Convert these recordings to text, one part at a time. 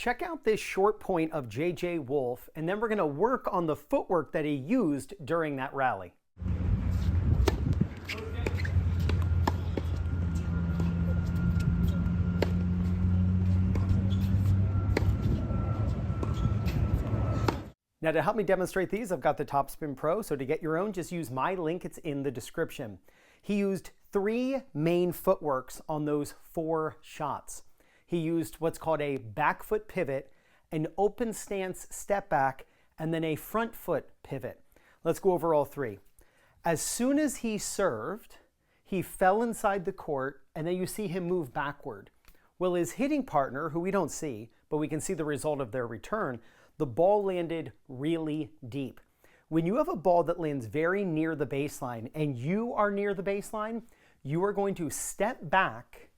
check out this short point of J.J. Wolf, and then we're going to work on the footwork that he used during that rally. Now to help me demonstrate these, I've got the Topspin Pro, so to get your own, just use my link, it's in the description. He used 3 main footworks on those 4 shots. He used what's called a back foot pivot, an open stance step back, and then a front foot pivot. Let's go over all 3. As soon as he served, he fell inside the court, and then you see him move backward. Well, his hitting partner, who we don't see, but we can see the result of their return, the ball landed really deep. When you have a ball that lands very near the baseline and you are near the baseline, you are going to step back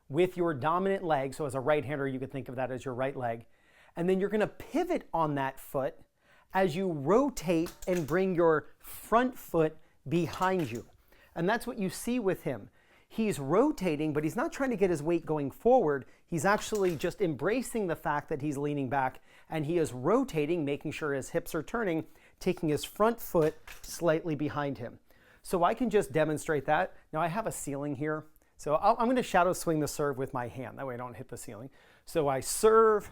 with your dominant leg. So as a right-hander, you could think of that as your right leg. And then you're going to pivot on that foot as you rotate and bring your front foot behind you. And that's what you see with him. He's rotating, but he's not trying to get his weight going forward. He's actually just embracing the fact that he's leaning back, and he is rotating, making sure his hips are turning, taking his front foot slightly behind him. So I can just demonstrate that. Now I have a ceiling here, so I'm going to shadow swing the serve with my hand. That way I don't hit the ceiling. So I serve,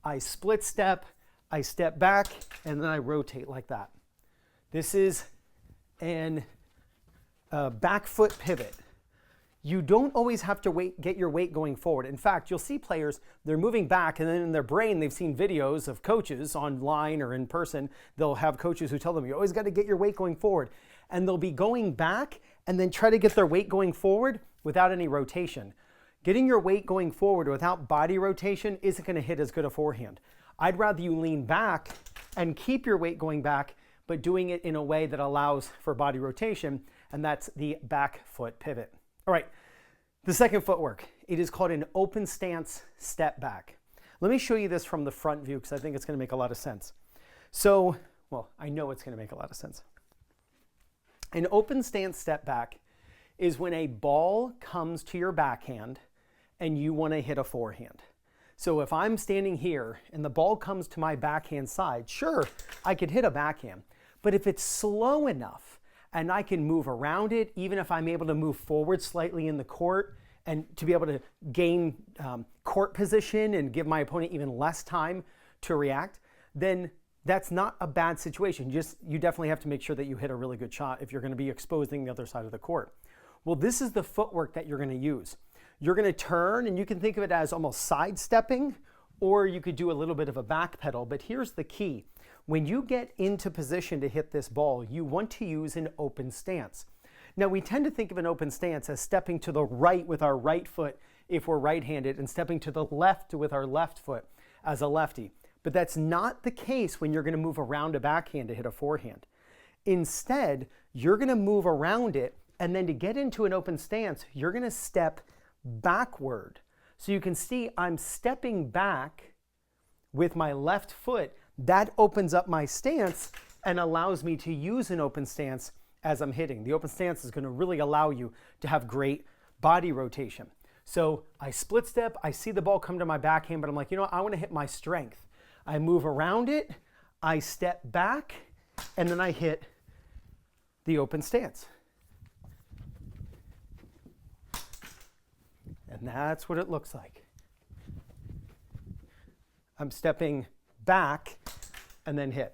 I split step, I step back, and then I rotate like that. This is a back foot pivot. You don't always have to get your weight going forward. In fact, you'll see players, they're moving back, and then in their brain, they've seen videos of coaches online or in person. They'll have coaches who tell them, you always got to get your weight going forward. And they'll be going back and then try to get their weight going forward without any rotation. Getting your weight going forward without body rotation isn't going to hit as good a forehand. I'd rather you lean back and keep your weight going back, but doing it in a way that allows for body rotation, and that's the back foot pivot. All right, the second footwork, it is called an open stance step back. Let me show you this from the front view because I think it's going to make a lot of sense. So, well, I know it's going to make a lot of sense. An open stance step back is when a ball comes to your backhand and you want to hit a forehand. So if I'm standing here and the ball comes to my backhand side, sure, I could hit a backhand. But if it's slow enough, and I can move around it, even if I'm able to move forward slightly in the court and to be able to gain court position and give my opponent even less time to react, then that's not a bad situation. You definitely have to make sure that you hit a really good shot if you're going to be exposing the other side of the court. Well, this is the footwork that you're going to use. You're going to turn, and you can think of it as almost sidestepping, or you could do a little bit of a back pedal, but here's the key. When you get into position to hit this ball, you want to use an open stance. Now, we tend to think of an open stance as stepping to the right with our right foot if we're right-handed and stepping to the left with our left foot as a lefty. But that's not the case when you're going to move around a backhand to hit a forehand. Instead, you're going to move around it, and then to get into an open stance, you're going to step backward. So you can see I'm stepping back with my left foot. That opens up my stance and allows me to use an open stance as I'm hitting. The open stance is going to really allow you to have great body rotation. So I split step, I see the ball come to my backhand, but I'm like, you know what? I want to hit my strength. I move around it, I step back, and then I hit the open stance. And that's what it looks like. I'm stepping back and then hit.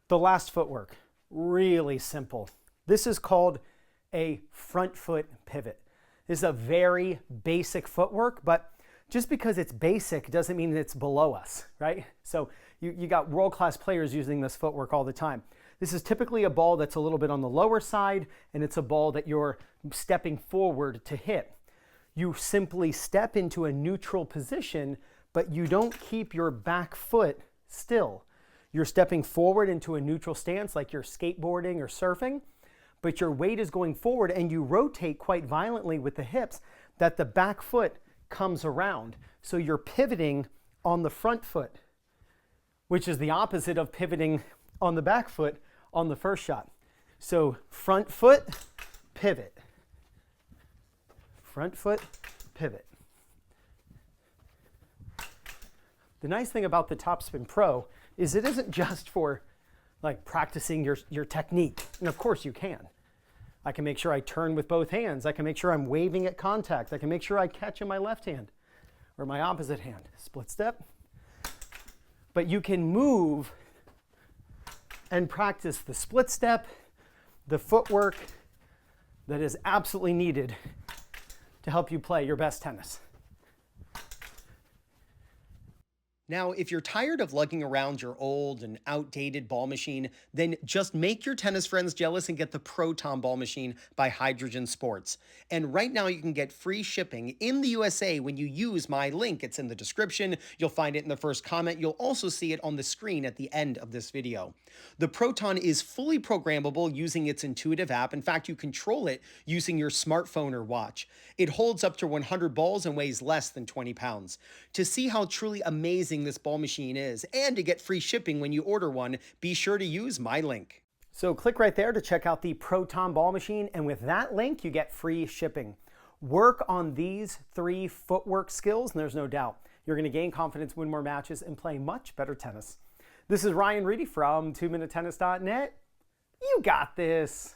The last footwork, really simple. This is called a front foot pivot. This is a very basic footwork, but just because it's basic doesn't mean it's below us, right? So you got world-class players using this footwork all the time. This is typically a ball that's a little bit on the lower side, and it's a ball that you're stepping forward to hit. You simply step into a neutral position, but you don't keep your back foot still. You're stepping forward into a neutral stance like you're skateboarding or surfing, but your weight is going forward and you rotate quite violently with the hips that the back foot comes around. So you're pivoting on the front foot, which is the opposite of pivoting on the back foot on the first shot. So front foot, pivot. Front foot, pivot. The nice thing about the Topspin Pro is it isn't just for like practicing your technique. And of course you can. I can make sure I turn with both hands. I can make sure I'm waving at contact. I can make sure I catch in my left hand or my opposite hand. Split step. But you can move and practice the split step, the footwork that is absolutely needed to help you play your best tennis. Now, if you're tired of lugging around your old and outdated ball machine, then just make your tennis friends jealous and get the Proton ball machine by Hydrogen Sports. And right now you can get free shipping in the USA when you use my link. It's in the description. You'll find it in the first comment. You'll also see it on the screen at the end of this video. The Proton is fully programmable using its intuitive app. In fact, you control it using your smartphone or watch. It holds up to 100 balls and weighs less than 20 pounds. To see how truly amazing this ball machine is and to get free shipping when you order one, be sure to use my link. So click right there to check out the Proton ball machine, and with that link you get free shipping. Work on these 3 footwork skills and there's no doubt you're going to gain confidence, win more matches, and play much better tennis. This is Ryan Reedy from 2minutetennis.net. You got this.